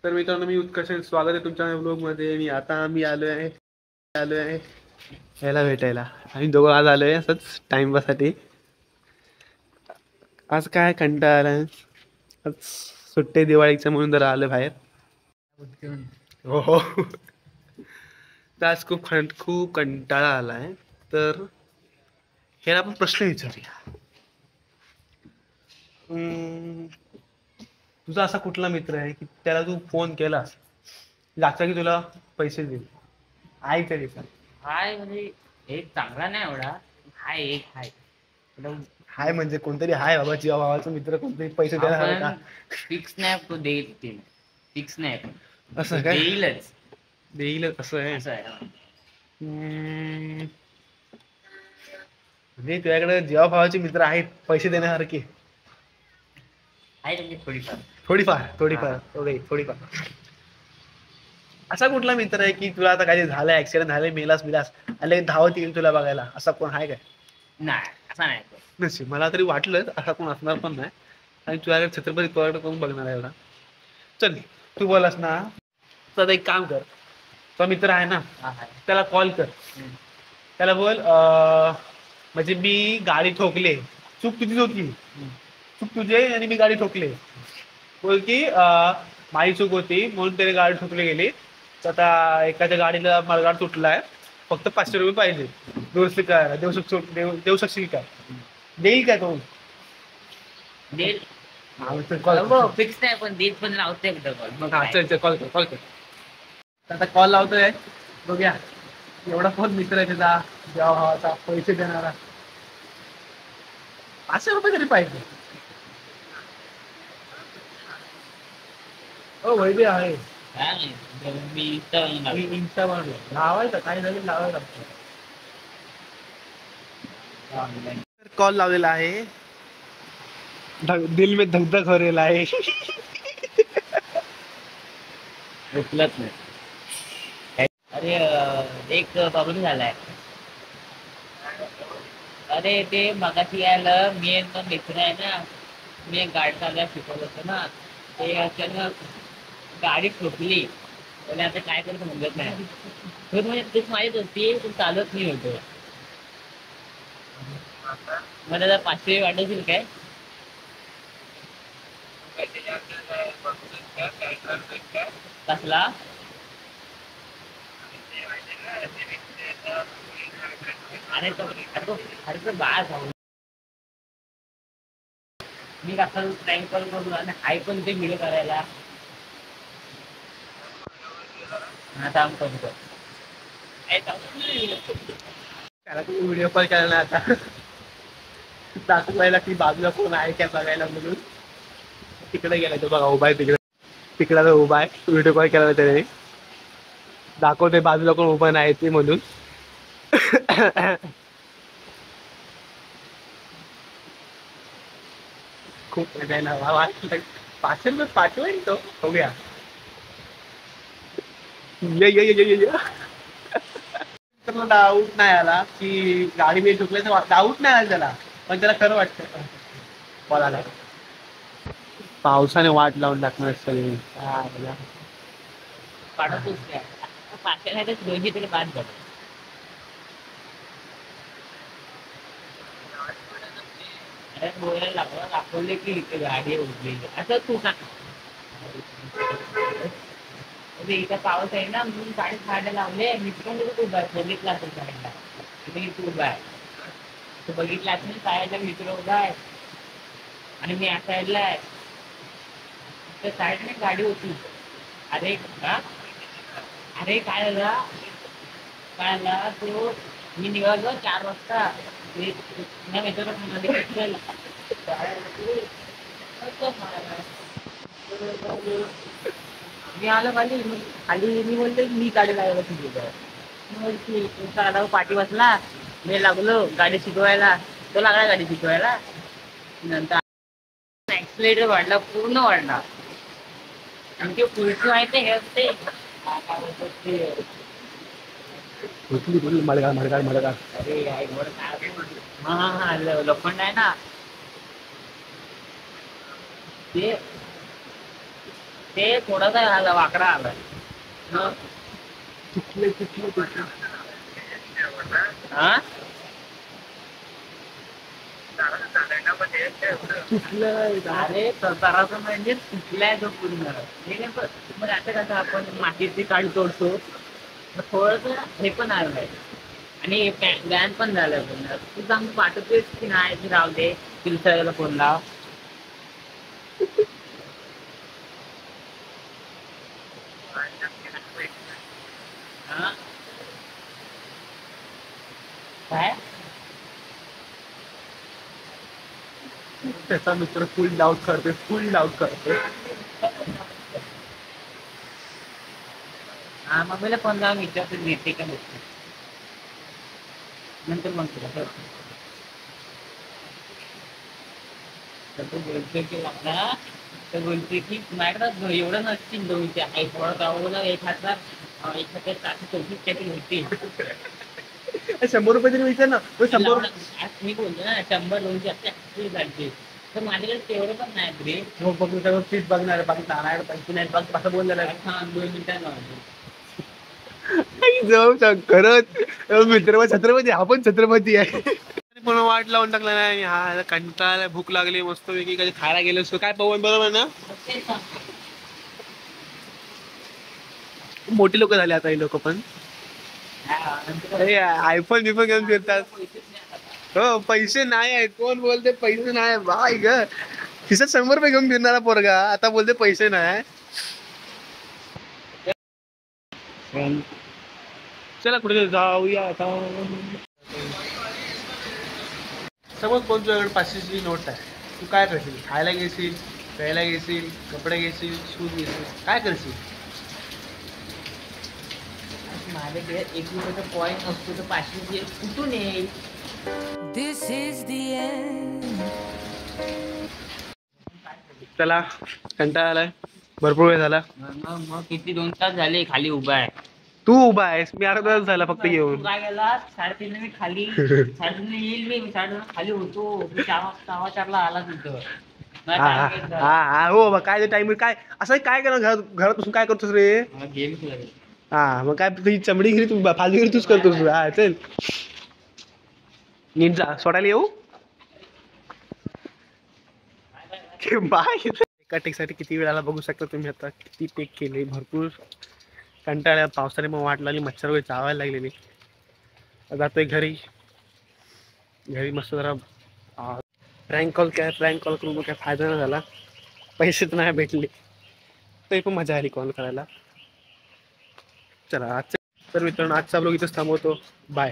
तर मित्रांनो, मी उत्कर्ष, स्वागत आहे तुमच्या ब्लॉगमध्ये. मी आलो आहे याला भेटायला. आम्ही दोघं आज आलोय असंच टाइमपाससाठी. आज काय कंटाळा आलाय, आज सुट्टे दिवाळीचं म्हणून जरा आलं बाहेर. हो हो. तर आज खूप कंटाळा आलाय. तर ह्याला आपण प्रश्न विचारूया. तुझा असा कुठला मित्र आहे की त्याला तू फोन केलास लागता की तुला पैसे देईल? आहे तरी पण हाय म्हणजे एक चांगला नाही एवढा. हाय हाय म्हणजे कोणतरी हाय बाबा, जीवा भावाचा मित्र कोणतरी पैसे देणार का? आपण फिक्स नाही तो देईल ते. फिक्स नाही पण असं तो काय? देईलच. देईल असं आहे? असं आहे. म्हणजे तुझ्याकडे जीवा भावाचे मित्र आहेत पैसे देण्यासारखे? आहे म्हणजे थोडीफार. थोडीफार. असा कुठला मित्र आहे की तुला आता काही झालं, ऍक्सिडेंट झाले, मेलास आले धावत येईल तुला बघायला, असा कोण आहे काय? नाही असा नाही तो. नसेल, मला तरी वाटलं असा कोण असणार पण नाही. आणि तुझ्याकडे छत्रपती तुझ्याकडे कोण बघणार आहे एवढा? चल, तू बोलास ना, तर एक काम कर, तो मित्र आहे ना त्याला कॉल कर. त्याला बोल म्हणजे मी गाडी ठोकले, चूक तुझीच होती, चूक तुझे आणि मी गाडी ठोकले. बोल की माझी चूक होती म्हणून त्याने गाडी ठोकली गेली. तर आता एखाद्या गाडीला मळगाड तुटलाय, फक्त 500 रुपये पाहिजे. दुरुस्ती करायला देऊ शकशील काय? देईल काय तो? देईल. कॉल फिक्स नाही पण देत पण लावते कॉल. चल कॉल कर. आता कॉल लावतोय, बघूया एवढा फोन मित्र आहे त्याचा, जेव्हा भावाचा, पैसे देणारा. 500 रुपये तरी पाहिजे. हो वैभव आहे. मी इंस्टावर लावायचं, काही नवीन लावायचं. कॉल लावलेला आहे, दिल में धक हो रेला आहे. उचलत नाही. अरे एक प्रॉब्लेम झालाय. अरे ते मगाशी यायला मी एक मित्र आहे ना, मी एक गाडी चालवायला शिकवलं होतं ना, ते अचानक गाडी ठोकली. त्याला आता काय करत समजत नाही. तर म्हणजे तेच माहीत होती पण चालत नाही होतं. मला जर 500 वाटतील काय? कसला? अरे तो बाळ भाऊ. मी कसं प्रँक कॉल करू आणि हाय पण ते व्हिडिओ करायला. आता त्याला तुम्ही व्हिडिओ कॉल केला ना, आता दाखवायला की बाजूला कोण आहे काय बघायला म्हणून. तिकडे गेलाय तो बघा, उभा आहे तिकडे तो उभा आहे. व्हिडिओ कॉल केला त्याने, दाखवते बाजूला कोण उभा नाही ते म्हणून. खूप मजा आहे ना, पाठवेल तो, बघूया. ये डाऊट नाही आला की गाडी मी ठोकल्याचा डाऊट नाही आला त्याला, पण त्याला खरं वाटतं. बोलायला पावसाने वाट लावून टाकणार सगळी. पाठवतोच काय? 500 नाही तर 200 तरी बाद झालं. अरे बोलायला लागलं, दाखवले की इथे गाडी उडलेली असं तू सांग. इथं पाऊस आहे ना म्हणून गाडी खायला लावले. मी पण उभा आहे, बघितला असेल साईडला इथे इथे उभा आहे. तो बघितला असेल साईडला मित्र उभा आहे आणि मी या साईडला आहे. त्या साईडने गाडी होती. अरे अरे काय झालं तो, मी निघालो 4 वाजता. मी आलो खाली मी बोलते मी गाडी लावायला शिकवतो. पाठी बसला, मी लागलो गाडी शिकवायला, तो लागला गाडी शिकवायला. नंतर ऍक्सिलेटर वाढला, पूर्ण वाढला. आणि ते पुढची माहिती हे असते मडगाड. अरे हा लोखंड आहे ना, ते ते थोडासा आला वाकडा आला. हा अरे तराचा म्हणजे तुटलाय तो पूर्ण. मग आता कसं आपण मातीची काळी तोडतो थोडस हे पण आलंय आणि व्यान पण झालं पण तू सांग पाठवतेस की नाही की राहू दे तिला फोन लाव. हा काय त्याचा मित्र फुल डाऊट करते. हा मम्मीला फोन लावून विचारतो येते का नसते नंतर मग तुला करतो. तर तो बोलतोय की मला तर बोलतोय की माझ्याकडं एवढं नसतील दोन्हीचे आहे थोडं गावला एक हातात चौतीस काहीतरी होतील. 100 रुपये तरी विचार ना. तो 100 आज मी बोलतो ना 100-200 आपल्या झालते तर माझ्याकडे तेवढं पण नाही रे. हो बघ त्यावर फीस बघणार बाकी जाणार पैसे नाही बघ असं बोललेलं आहे. हा 2 मिनिटांना लावतो. जाऊ सांग खरंच मित्र छत्रपती हा पण छत्रपती आहे. पण वाट लावून टाकला नाही हा कंटाळा भूक लागली मस्त वेगळी कधी खायला गेलो असतो काय पवन बरोबर ना. मोठी लोक झाले आता हे लोक पण आयफोन बिफोन घेऊन फिरतात. हो पैसे नाही आहेत कोण बोलते पैसे नाही बाय ग खिशात 100 रुपये घेऊन फिरणारा पोरगा आता बोलते पैसे नाही. चला कुठे जाऊया आता. समज कोण तुझ्याकडे 500ची नोट आहे तू काय करशील खायला घेशील प्यायला घेशील कपडे घेशील शूज घेशील काय करशील. माझ्याकडे 1 रुपयाचा पॉईंट असतो तर 500 कुठून येईल. This is the end. चला कंटाळा आलाय भरपूर वेळ झाला. मग किती 2 तास झाले खाली उभा आहे. तू उभा आहेस मी अर्धा तास झाला फक्त तू येऊन. काय गेला 3:30 मी खाली 3:30 येईल मी 3:30 खाली होतो मी 4:15 आला तिथं. हा हो बा काय टाइम काय असं काय करणार घरात बसून काय करतोस रे. गेम खेळ. हा मग काय तुझी चमडी घरी तू फालतूगिरी तूच करतोस. हा चल नीट जा सोडायला येऊ. बाय. एका टेकसाठी किती वेळ आला बघू शकता तुम्ही आता किती टेक केले भरपूर कंटाळ्या पावसाने मग वाट लागली मच्छर वगैरे चावायला लागलेली. जातोय घरी मस्त जरा प्रँक कॉल करून काय फायदा नाही झाला पैसेच नाही भेटले तरी पण मजा आली कॉल करायला. चला आजच्या तर मित्रांनो आजचा ब्लॉग इथंच थांबवतो बाय.